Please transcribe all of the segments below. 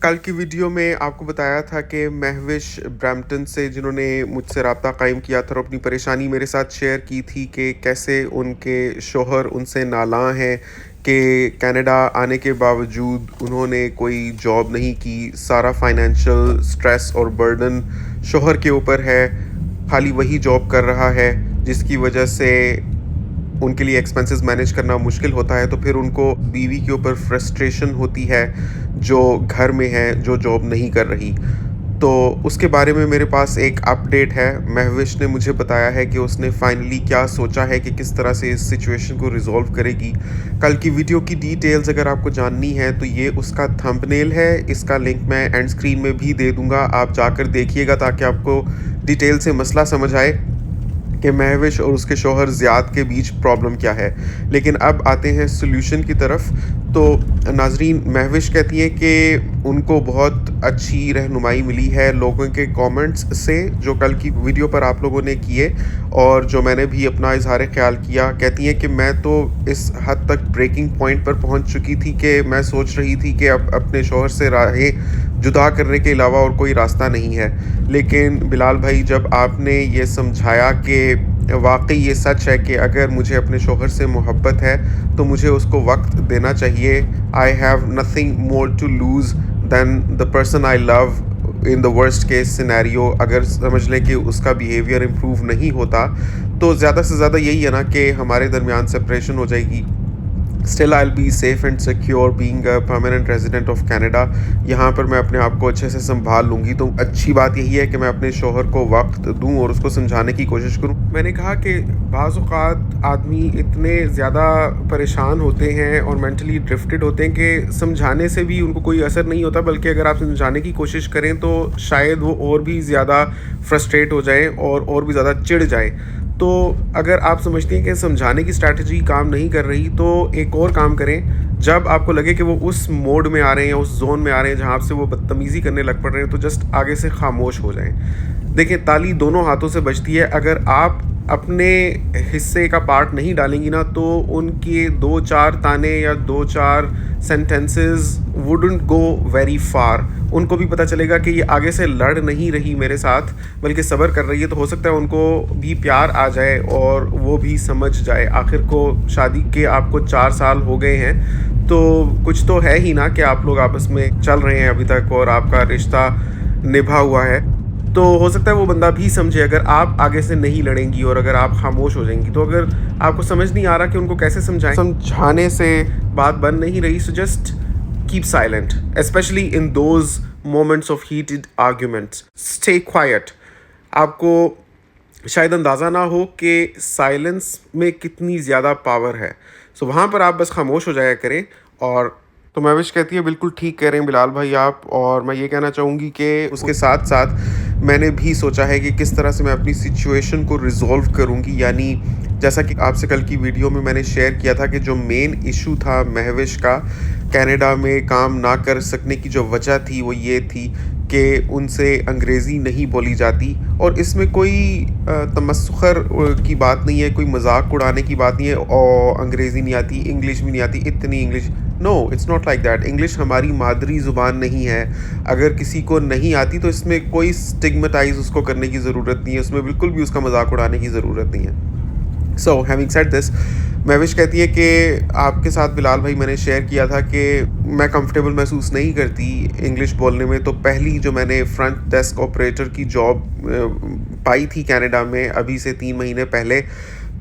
कल की वीडियो में आपको बताया था कि महविश ब्रैम्पटन से जिन्होंने मुझसे रब्ता कायम किया था और अपनी परेशानी मेरे साथ शेयर की थी कि कैसे उनके शौहर उनसे नालां हैं कि कनाडा आने के बावजूद उन्होंने कोई जॉब नहीं की, सारा फाइनेंशियल स्ट्रेस और बर्डन शौहर के ऊपर है, खाली वही जॉब कर रहा है जिसकी वजह से उनके लिए एक्सपेंसेस मैनेज करना मुश्किल होता है। तो फिर उनको बीवी के ऊपर फ्रस्ट्रेशन होती है जो घर में है, जो जॉब नहीं कर रही। तो उसके बारे में मेरे पास एक अपडेट है। महविश ने मुझे बताया है कि उसने फाइनली क्या सोचा है कि किस तरह से इस सिचुएशन को रिज़ॉल्व करेगी। कल की वीडियो की डिटेल्स अगर आपको जाननी है तो ये उसका थंबनेल है, इसका लिंक मैं एंड स्क्रीन में भी दे दूँगा, आप जाकर देखिएगा ताकि आपको डिटेल से मसला समझ आए कि महविश और उसके शौहर ज़ियाद के बीच प्रॉब्लम क्या है। लेकिन अब आते हैं सॉल्यूशन की तरफ। तो नाज़रीन, महविश कहती है कि उनको बहुत अच्छी रहनुमाई मिली है लोगों के कमेंट्स से जो कल की वीडियो पर आप लोगों ने किए और जो मैंने भी अपना इजहार ख्याल किया। कहती हैं कि मैं तो इस हद तक ब्रेकिंग पॉइंट पर पहुंच चुकी थी कि मैं सोच रही थी कि अब अपने शौहर से राहें जुदा करने के अलावा और कोई रास्ता नहीं है। लेकिन बिलाल भाई, जब आपने ये समझाया कि वाकई ये सच है कि अगर मुझे अपने शौहर से मोहब्बत है तो मुझे उसको वक्त देना चाहिए। I have nothing more to lose than the person I love in the worst case scenario. अगर समझ लें कि उसका बिहेवियर इम्प्रूव नहीं होता तो ज़्यादा से ज़्यादा यही है ना कि हमारे दरमियान सेपरेशन हो जाएगी। Still I will be safe and secure being a permanent resident of Canada. यहाँ पर मैं अपने आप को अच्छे से संभाल लूँगी। तो अच्छी बात यही है कि मैं अपने शौहर को वक्त दूँ और उसको समझाने की कोशिश करूँ। मैंने कहा कि बाज़ औक़ात आदमी इतने ज़्यादा परेशान होते हैं और मेंटली ड्रिफ्टेड होते हैं कि समझाने से भी उनको कोई असर नहीं होता, बल्कि अगर आप समझाने की कोशिश करें तो शायद वो और भी ज़्यादा फ्रस्ट्रेट हो जाएँ और भी ज़्यादा चिढ़ जाएँ। तो अगर आप समझती हैं कि समझाने की स्ट्रैटेजी काम नहीं कर रही तो एक और काम करें। जब आपको लगे कि वो उस मोड में आ रहे हैं या उस जोन में आ रहे हैं जहाँ आपसे वो बदतमीज़ी करने लग पड़ रहे हैं तो जस्ट आगे से खामोश हो जाएं। देखिए, ताली दोनों हाथों से बजती है। अगर आप अपने हिस्से का पार्ट नहीं डालेंगी ना तो उनके 2-4 ताने या 2-4 sentences wouldn't go very far. उनको भी पता चलेगा कि ये आगे से लड़ नहीं रही मेरे साथ बल्कि सब्र कर रही है। तो हो सकता है उनको भी प्यार आ जाए और वो भी समझ जाए। आखिर को शादी के आपको 4 साल हो गए हैं तो कुछ तो है ही ना कि आप लोग आपस में चल रहे हैं अभी तक और आपका रिश्ता निभा हुआ है। तो हो सकता है वो बंदा भी समझे अगर आप आगे से नहीं लड़ेंगी और अगर आप खामोश हो जाएंगी। तो अगर आपको समझ नहीं आ रहा कि उनको कैसे समझाएं, समझाने से बात बन नहीं रही, so just keep silent, especially in those moments of heated arguments. Stay quiet. आपको शायद अंदाज़ा ना हो कि साइलेंस में कितनी ज़्यादा पावर है। सो वहाँ पर आप बस खामोश हो जाया करें। और तो महविश कहती है बिल्कुल ठीक कह रहे हैं बिलाल भाई आप। और मैं ये कहना चाहूँगी कि उसके साथ साथ मैंने भी सोचा है कि किस तरह से मैं अपनी सिचुएशन को रिज़ॉल्व करूँगी। यानी जैसा कि आपसे कल की वीडियो में मैंने शेयर किया था कि जो मेन इशू था महविश का कनाडा में काम ना कर सकने की जो वजह थी वो ये थी कि उनसे अंग्रेज़ी नहीं बोली जाती। और इसमें कोई तमस्खुर की बात नहीं है, कोई मजाक उड़ाने की बात नहीं है। और अंग्रेज़ी नहीं आती, इंग्लिश भी नहीं आती, इतनी English, no, it's not like that. English हमारी मादरी ज़ुबान नहीं है। अगर किसी को नहीं आती तो इसमें कोई स्टिग्मेटाइज़ उसको करने की ज़रूरत नहीं है, उसमें बिल्कुल भी उसका मजाक उड़ाने की ज़रूरत नहीं है। So having said this, Mahvish कहती है कि आपके साथ बिलाल भाई मैंने शेयर किया था कि मैं कंफर्टेबल महसूस नहीं करती इंग्लिश बोलने में। तो पहली जो मैंने फ्रंट डेस्क ऑपरेटर की जॉब पाई थी कनाडा में अभी से 3 महीने पहले,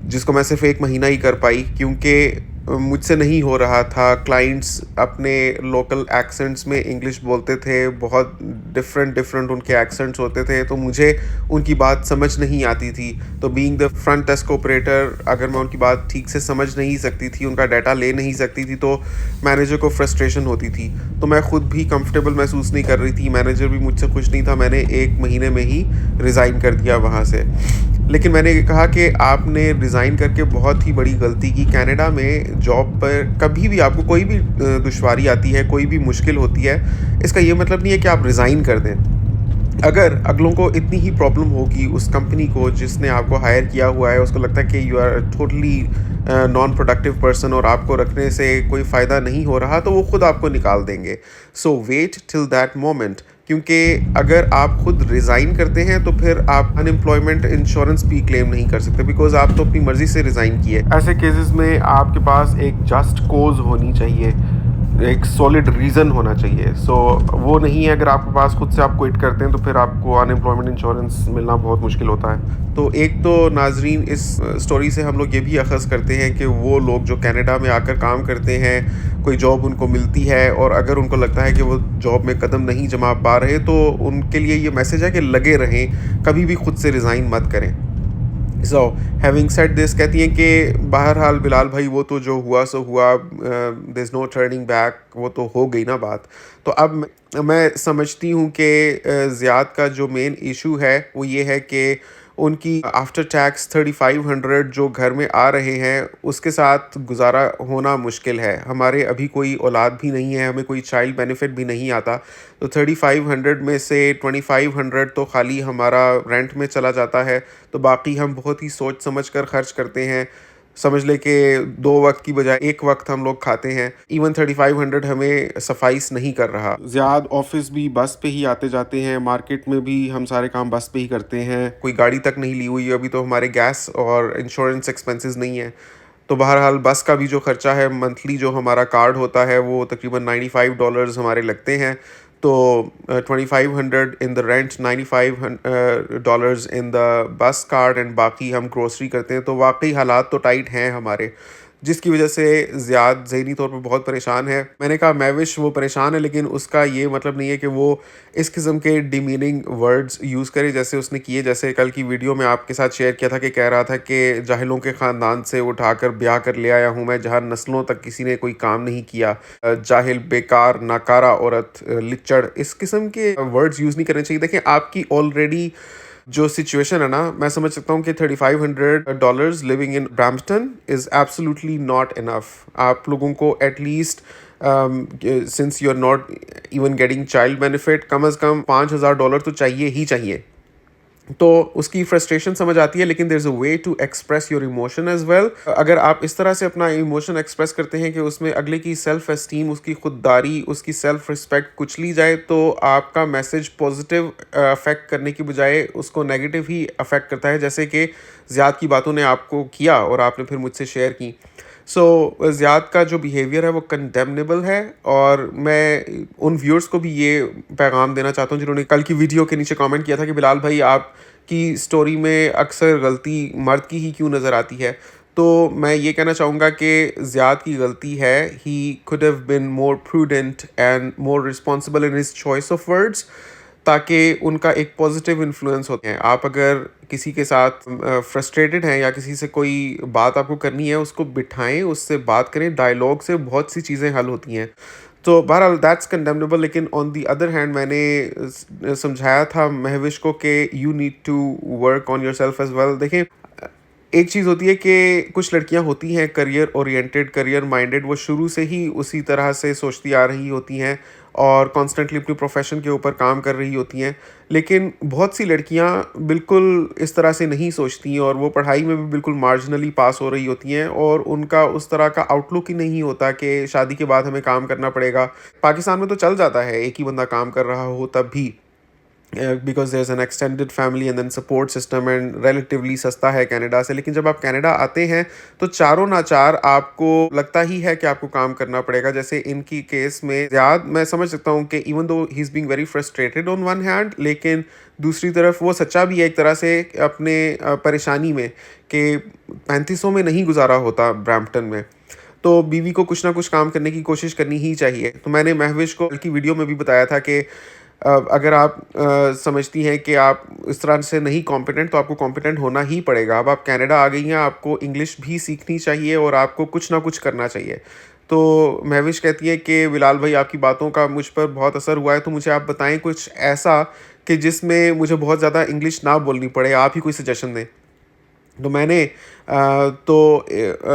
जिसको मैं सिर्फ 1 महीना ही कर पाई क्योंकि मुझसे नहीं हो रहा था। क्लाइंट्स अपने लोकल एक्सेंट्स में इंग्लिश बोलते थे, बहुत डिफरेंट उनके एक्सेंट्स होते थे, तो मुझे उनकी बात समझ नहीं आती थी। तो being the front desk operator, अगर मैं उनकी बात ठीक से समझ नहीं सकती थी, उनका डाटा ले नहीं सकती थी, तो मैनेजर को फ्रस्ट्रेशन होती थी। तो मैं ख़ुद भी कंफर्टेबल महसूस नहीं कर रही थी, मैनेजर भी मुझसे खुश नहीं था। मैंने 1 महीने में ही रिज़ाइन कर दिया वहाँ से। लेकिन मैंने कहा कि आपने रिज़ाइन करके बहुत ही बड़ी गलती की। कनाडा में जॉब पर कभी भी आपको कोई भी दुश्वारी आती है, कोई भी मुश्किल होती है, इसका ये मतलब नहीं है कि आप रिज़ाइन कर दें। अगर अगलों को इतनी ही प्रॉब्लम होगी उस कंपनी को जिसने आपको हायर किया हुआ है, उसको लगता है कि you are totally non productive person और आपको रखने से कोई फ़ायदा नहीं हो रहा, तो वो खुद आपको निकाल देंगे। सो वेट टिल दैट मोमेंट, क्योंकि अगर आप खुद रिज़ाइन करते हैं तो फिर आप अनएम्प्लॉयमेंट इंश्योरेंस भी क्लेम नहीं कर सकते, बिकॉज आप तो अपनी मर्ज़ी से रिज़ाइन किए। ऐसे केसेस में आपके पास एक जस्ट कोज होनी चाहिए, एक सॉलिड रीज़न होना चाहिए। सो वो नहीं है, अगर आपके पास खुद से आप क्विट करते हैं तो फिर आपको अनएम्प्लॉयमेंट इंश्योरेंस मिलना बहुत मुश्किल होता है। तो एक तो नाजरीन, इस स्टोरी से हम लोग ये भी अखज़ करते हैं कि वो लोग जो कनाडा में आकर काम करते हैं, कोई जॉब उनको मिलती है और अगर उनको लगता है कि वो जॉब में कदम नहीं जमा पा रहे, तो उनके लिए ये मैसेज है कि लगे रहें, कभी भी खुद से रिज़ाइन मत करें। सो हैविंग सेड दिस, कहती हैं कि बहरहाल बिलाल भाई, वो तो जो हुआ सो हुआ, there is no turning back, वो तो हो गई ना बात। तो अब मैं समझती हूँ कि ज़ियाद का जो मेन इशू है वो ये है कि उनकी आफ्टर टैक्स 3500 जो घर में आ रहे हैं उसके साथ गुजारा होना मुश्किल है। हमारे अभी कोई औलाद भी नहीं है, हमें कोई चाइल्ड बेनिफिट भी नहीं आता, तो 3500 में से 2500 तो खाली हमारा रेंट में चला जाता है, तो बाकी हम बहुत ही सोच समझ कर खर्च करते हैं। समझ ले कि 2 वक़्त की बजाय 1 वक़्त हम लोग खाते हैं। इवन 3500 हमें सफ़ाइस नहीं कर रहा। ज़ियाद ऑफ़िस भी बस पे ही आते जाते हैं, मार्केट में भी हम सारे काम बस पे ही करते हैं, कोई गाड़ी तक नहीं ली हुई है अभी, तो हमारे गैस और इंश्योरेंस एक्सपेंसेस नहीं है। तो बहरहाल बस का भी जो खर्चा है, मंथली जो हमारा कार्ड होता है वो तकरीबन $95 हमारे लगते हैं। तो 2500 in the rent, $95 in the bus card, and बाकी हम ग्रोसरी करते हैं। तो वाकई हालात तो टाइट हैं हमारे, जिसकी वजह से ज़ियाद ज़हनी तौर पे बहुत परेशान है। मैंने कहा महविश वो परेशान है, लेकिन उसका ये मतलब नहीं है कि वो इस किस्म के डिमीनिंग वर्ड्स यूज़ करे जैसे उसने किए। जैसे कल की वीडियो में आपके साथ शेयर किया था कि कह रहा था कि जाहिलों के ख़ानदान से उठाकर ब्याह कर ले आया हूँ मैं, जहाँ नस्लों तक किसी ने कोई काम नहीं किया। जाहिल, बेकार, नाकारा औरत, लिच्चड़, इस किस्म के वर्ड्स यूज़ नहीं करने चाहिए। देखें, आपकी ऑलरेडी जो सिचुएशन है ना, मैं समझ सकता हूँ कि $3500 living in Brampton is absolutely not enough. आप लोगों को at least since you are not even getting child benefit, कम अज़ कम $5000 तो चाहिए ही चाहिए। तो उसकी फ्रस्ट्रेशन समझ आती है, लेकिन there is a way to express your emotion as well. अगर आप इस तरह से अपना इमोशन एक्सप्रेस करते हैं कि उसमें अगले की सेल्फ एस्टीम, उसकी खुददारी, उसकी सेल्फ रिस्पेक्ट कुचली जाए, तो आपका मैसेज पॉजिटिव अफेक्ट करने की बजाय उसको नेगेटिव ही अफेक्ट करता है, जैसे कि ज़ियाद की बातों ने आपको किया और आपने फिर मुझसे शेयर की। सो ज़ियाद का जो बिहेवियर है वो कंडेमनेबल है, और मैं उन व्यूअर्स को भी ये पैगाम देना चाहता हूँ जिन्होंने कल की वीडियो के नीचे कमेंट किया था कि बिलाल भाई, आपकी स्टोरी में अक्सर गलती मर्द की ही क्यों नज़र आती है। तो मैं ये कहना चाहूँगा कि ज़ियाद की गलती है। He could have been more prudent and more responsible in his choice of words, ताकि उनका एक पॉजिटिव इन्फ्लुएंस होते हैं। आप अगर किसी के साथ फ्रस्ट्रेटेड हैं या किसी से कोई बात आपको करनी है, उसको बिठाएं, उससे बात करें, डायलॉग से बहुत सी चीज़ें हल होती हैं। तो बहरहाल दैट्स कंडेमनेबल, लेकिन ऑन दी अदर हैंड मैंने समझाया था महविश को कि you need to work on yourself as well. देखें, एक चीज़ होती है कि कुछ लड़कियां होती हैं करियर ओरिएंटेड, करियर माइंडेड, वो शुरू से ही उसी तरह से सोचती आ रही होती हैं और कॉन्स्टेंटली अपनी प्रोफेशन के ऊपर काम कर रही होती हैं। लेकिन बहुत सी लड़कियां बिल्कुल इस तरह से नहीं सोचती और वो पढ़ाई में भी बिल्कुल मार्जिनली पास हो रही होती हैं, और उनका उस तरह का आउटलुक ही नहीं होता कि शादी के बाद हमें काम करना पड़ेगा। पाकिस्तान में तो चल जाता है एक ही बंदा काम कर रहा हो तब भी, because there is an extended family and then support system, and relatively सस्ता है कनाडा से। लेकिन जब आप कनाडा आते हैं तो चारों नाचार आपको लगता ही है कि आपको काम करना पड़ेगा। जैसे इनकी केस में ज़्यादा मैं समझ सकता हूँ कि even though he is being very frustrated on one hand, लेकिन दूसरी तरफ वो सच्चा भी है एक तरह से अपने परेशानी में, कि 3500 में नहीं गुजारा होता ब्रैम्पटन में। तो बीवी को कुछ ना कुछ काम करने की कोशिश करनी ही चाहिए। तो मैंने महविश को कल की वीडियो में भी बताया था कि अगर आप समझती हैं कि आप इस तरह से नहीं कॉम्पिटेंट, तो आपको कॉम्पिटेंट होना ही पड़ेगा। अब आप कनाडा आ गई हैं, आपको इंग्लिश भी सीखनी चाहिए और आपको कुछ ना कुछ करना चाहिए। तो महविश कहती है कि बिलाल भाई, आपकी बातों का मुझ पर बहुत असर हुआ है, तो मुझे आप बताएं कुछ ऐसा कि जिसमें मुझे बहुत ज़्यादा इंग्लिश ना बोलनी पड़े, आप ही कोई सजेशन दें। तो मैंने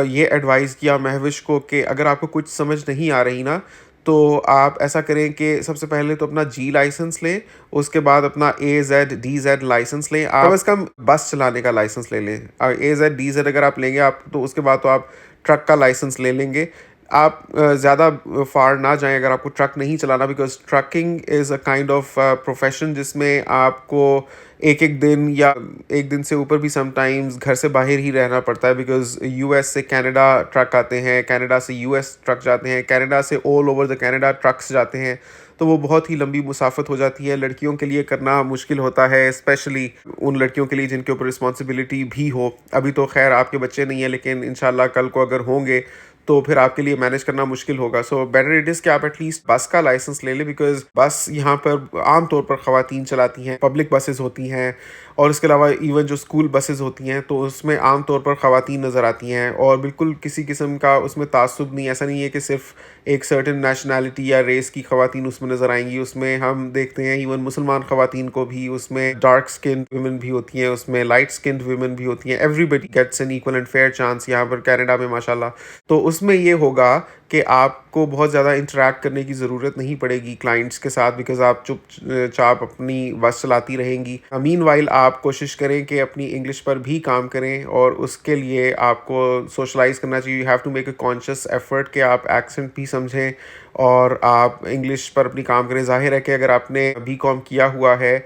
ये एडवाइस किया महविश को कि अगर आपको कुछ समझ नहीं आ रही ना, تو آپ ایسا کریں کہ سب سے پہلے تو اپنا جی لائسنس لیں، اس کے بعد اپنا AZ DZ لائسنس لیں، آپ کم از کم بس چلانے کا لائسنس لے لیں۔ AZ DZ اگر آپ لیں گے آپ تو اس کے بعد تو آپ ٹرک کا لائسنس لے لیں گے۔ آپ زیادہ فار نہ جائیں اگر آپ کو ٹرک نہیں چلانا، because trucking is a kind of profession جس میں آپ کو ایک ایک دن یا ایک دن سے اوپر بھی سم ٹائمز گھر سے باہر ہی رہنا پڑتا ہے، بیکاز US سے کینیڈا ٹرک آتے ہیں، کینیڈا سے US ٹرک جاتے ہیں، کینیڈا سے all over the Canada trucks جاتے ہیں، تو وہ بہت ہی لمبی مسافت ہو جاتی ہے، لڑکیوں کے لیے کرنا مشکل ہوتا ہے، اسپیشلی ان لڑکیوں کے لیے جن کے اوپر رسپانسبلٹی بھی ہو۔ ابھی تو خیر آپ کے بچے نہیں ہیں، لیکن انشاءاللہ کل کو اگر ہوں گے تو پھر آپ کے لیے مینیج کرنا مشکل ہوگا۔ سو بیٹر اٹ از کہ آپ ایٹ لیسٹ بس کا لائسنس لے لیں، بیکاز بس یہاں پر عام طور پر خواتین چلاتی ہیں، پبلک بسز ہوتی ہیں، اور اس کے علاوہ ایون جو اسکول بسز ہوتی ہیں تو اس میں عام طور پر خواتین نظر آتی ہیں، اور بالکل کسی قسم کا اس میں تعصب نہیں، ایسا نہیں ہے کہ صرف ایک سرٹن نیشنلٹی یا ریس کی خواتین اس میں نظر آئیں گی۔ اس میں ہم دیکھتے ہیں ایون مسلمان خواتین کو بھی، اس میں ڈارک اسکنڈ ویمن بھی ہوتی ہیں، اس میں لائٹ اسکنڈ ویمن بھی ہوتی ہیں، everybody gets an equal and fair chance یہاں پر کینیڈا میں ماشاءاللہ۔ تو اس میں یہ ہوگا کہ آپ کو بہت زیادہ انٹریکٹ کرنے کی ضرورت نہیں پڑے گی کلائنٹس کے ساتھ، بیکاز آپ چپ چاپ اپنی بس چلاتی رہیں گی۔ مین وائل آپ کوشش کریں کہ اپنی انگلش پر بھی کام کریں، اور اس کے لیے آپ کو سوشلائز کرنا چاہیے۔ You have to make a conscious effort کہ آپ ایکسنٹ بھی سمجھیں اور آپ انگلش پر اپنی کام کریں۔ ظاہر ہے کہ اگر آپ نے BCom کیا ہوا ہے،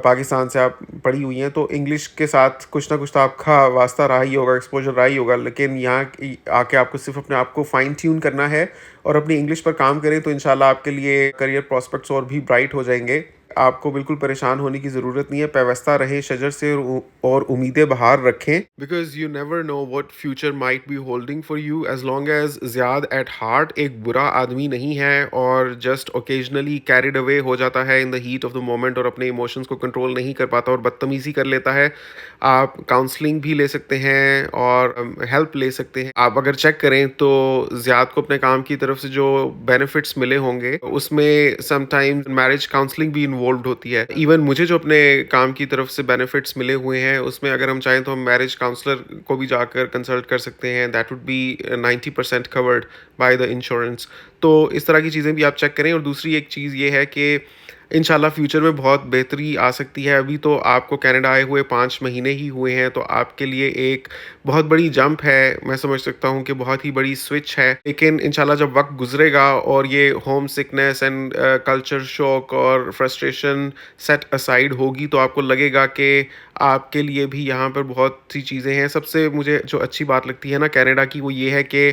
پاکستان سے آپ پڑھی ہوئی ہیں، تو انگلش کے ساتھ کچھ نہ کچھ تو آپ کا واسطہ رہا ہی ہوگا، ایکسپوجر رہا ہی ہوگا، لیکن یہاں آ کے آپ کو صرف اپنے آپ کو فائن ٹیون کرنا ہے اور اپنی انگلش پر کام کریں، تو انشاءاللہ آپ کے لیے کریئر پراسپیکٹس اور بھی برائٹ ہو جائیں گے۔ آپ کو بالکل پریشان ہونے کی ضرورت نہیں ہے، پیوستہ رہیں شجر سے اور امیدیں بہار رکھیں، because you never know what future might be holding for you. as long as زیاد ایٹ ہارٹ ایک برا آدمی نہیں ہے اور جسٹ اوکیجنلی کیریڈ اوے ہو جاتا ہے in the heat of the moment اور اپنے ایموشنس کو کنٹرول نہیں کر پاتا اور بدتمیزی کر لیتا ہے، آپ کاؤنسلنگ بھی لے سکتے ہیں اور ہیلپ لے سکتے ہیں۔ آپ اگر چیک کریں تو زیاد کو اپنے کام کی طرف سے جو بینیفٹس ملے ہوں گے اس میں سم ٹائم میرج کاؤنسلنگ بھی انوالوڈ ہوتی ہے۔ ایون مجھے جو اپنے کام کی طرف سے بینیفٹس ملے ہوئے ہیں اس میں اگر ہم چاہیں تو ہم میرج کاؤنسلر کو بھی جا کر کنسلٹ کر سکتے ہیں، that would be 90% covered by the insurance. تو اس طرح کی چیزیں بھی آپ چیک کریں۔ اور دوسری ایک چیز یہ ہے کہ انشاءاللہ فیوچر میں بہت بہتری آ سکتی ہے۔ ابھی تو آپ کو کینیڈا آئے ہوئے 5 مہینے ہی ہوئے ہیں، تو آپ کے لیے ایک بہت بڑی جمپ ہے، میں سمجھ سکتا ہوں کہ بہت ہی بڑی سوئچ ہے، لیکن انشاءاللہ جب وقت گزرے گا اور یہ ہوم سکنس اینڈ کلچر شوق اور فرسٹریشن سیٹ اسائڈ ہوگی تو آپ کو لگے گا کہ آپ کے لیے بھی یہاں پر بہت سی چیزیں ہیں۔ سب سے مجھے جو اچھی بات لگتی ہے نا کینیڈا کی، وہ یہ ہے کہ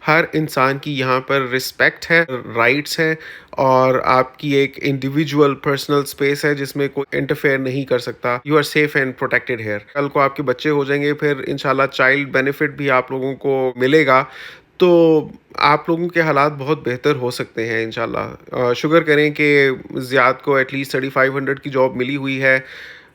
ہر انسان کی یہاں پر رسپیکٹ ہے، رائٹس ہیں، اور آپ کی ایک انڈیویجول پرسنل اسپیس ہے جس میں کوئی انٹرفیئر نہیں کر سکتا۔ You are safe and protected here. کل کو آپ کے بچے ہو جائیں گے پھر انشاءاللہ چائلڈ بینیفٹ بھی آپ لوگوں کو ملے گا، تو آپ لوگوں کے حالات بہت بہتر ہو سکتے ہیں انشاءاللہ۔ شکر کریں کہ زیاد کو ایٹ لیسٹ 3500 کی جاب ملی ہوئی ہے،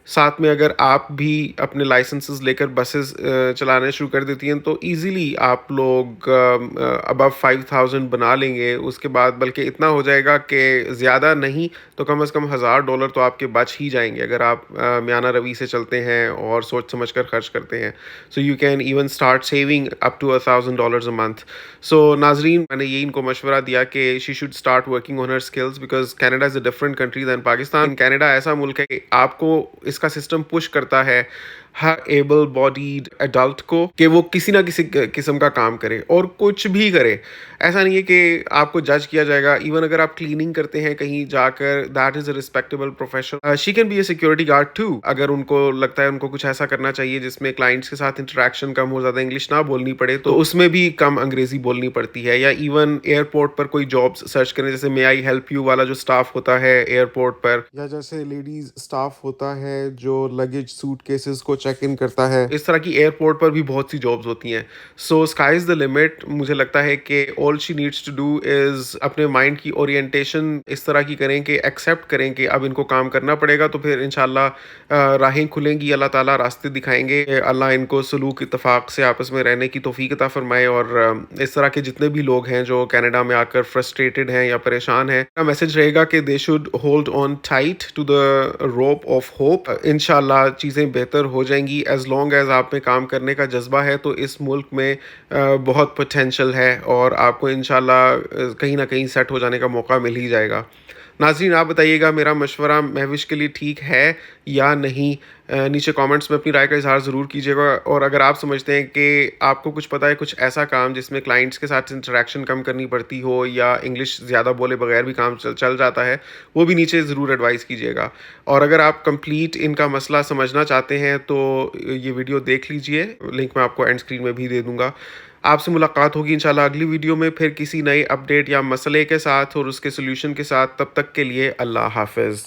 ساتھ میں اگر آپ بھی اپنے لائسنسز لے کر بسز چلانے شروع کر دیتی ہیں تو ایزیلی آپ لوگ ابو 5000 بنا لیں گے۔ اس کے بعد بلکہ اتنا ہو جائے گا کہ زیادہ نہیں تو کم از کم $1000 تو آپ کے بچ ہی جائیں گے اگر آپ میانہ روی سے چلتے ہیں اور سوچ سمجھ کر خرچ کرتے ہیں۔ So you can even start saving up to $1000 a month. So ناظرین، میں نے یہی ان کو مشورہ دیا کہ she should start working on her skills, because Canada is a different country than Pakistan. Canada ایسا ملک ہے کہ آپ کو اس کا سسٹم پش کرتا ہے ہر ایبل باڈیڈ ایڈلٹ کو کہ وہ کسی نہ کسی قسم کا کام کرے اور کچھ بھی کرے۔ ایسا نہیں ہے کہ آپ کو جج کیا جائے گا۔ ایون اگر آپ کلیننگ کرتے ہیں کہیں جا کر، that is a respectable profession. She can be a security guard too, اگر ان کو لگتا ہے ان کو کچھ ایسا کرنا چاہیے جس میں کلائنٹس کے ساتھ انٹریکشن کم ہو، زیادہ انگلش نہ بولنی پڑے، تو اس میں بھی کم انگریزی بولنی پڑتی ہے۔ یا ایون ایئرپورٹ پر کوئی جابس سرچ کریں، جیسے مے آئی ہیلپ یو والا جو سٹاف ہوتا ہے ایئرپورٹ پر، یا جیسے لیڈیز سٹاف ہوتا ہے جو لگیج سوٹ کیسز کو چیک ان کرتا ہے، اس طرح کی ایئرپورٹ پر بھی بہت سی جابس ہوتی ہیں۔ So sky is the limit. مجھے لگتا ہے کہ all she needs to do is اپنے مائنڈ کی اورینٹیشن اس طرح کی کریں کہ ایکسیپٹ کریں کہ اب ان کو کام کرنا پڑے گا، تو پھر انشاءاللہ راہیں کھلیں گی، اللہ تعالیٰ راستے دکھائیں گے۔ اللہ ان کو سلوک اتفاق سے آپس میں رہنے کی توفیق عطا فرمائے، اور اس طرح کے جتنے بھی لوگ ہیں جو کینیڈا میں آ کر فرسٹریٹڈ ہیں یا پریشان ہیں، کا میسج رہے گا کہ they should hold on tight to the rope of hope. انشاءاللہ چیزیں بہتر ہو جائیں جائیں گی. ایز لانگ ایز آپ میں کام کرنے کا جذبہ ہے تو اس ملک میں بہت پوٹینشیل ہے اور آپ کو انشاءاللہ کہیں نہ کہیں سیٹ ہو جانے کا موقع مل ہی جائے گا. ناظرین آپ بتائیے گا میرا مشورہ مہوش کے لیے ٹھیک ہے یا نہیں؟ نیچے کامنٹس میں اپنی رائے کا اظہار ضرور کیجیے گا. اور اگر آپ سمجھتے ہیں کہ آپ کو کچھ پتہ ہے کچھ ایسا کام جس میں کلائنٹس کے ساتھ انٹریکشن کم کرنی پڑتی ہو یا انگلش زیادہ بولے بغیر بھی کام چل جاتا ہے، وہ بھی نیچے ضرور ایڈوائز کیجیے گا. اور اگر آپ کمپلیٹ ان کا مسئلہ سمجھنا چاہتے ہیں تو یہ ویڈیو دیکھ لیجئے، لنک میں آپ کو اینڈ اسکرین میں بھی دے دوں گا. آپ سے ملاقات ہوگی انشاءاللہ اگلی ویڈیو میں پھر کسی نئے اپڈیٹ یا مسئلے کے ساتھ اور اس کے سلوشن کے ساتھ. تب تک کے لیے اللہ حافظ.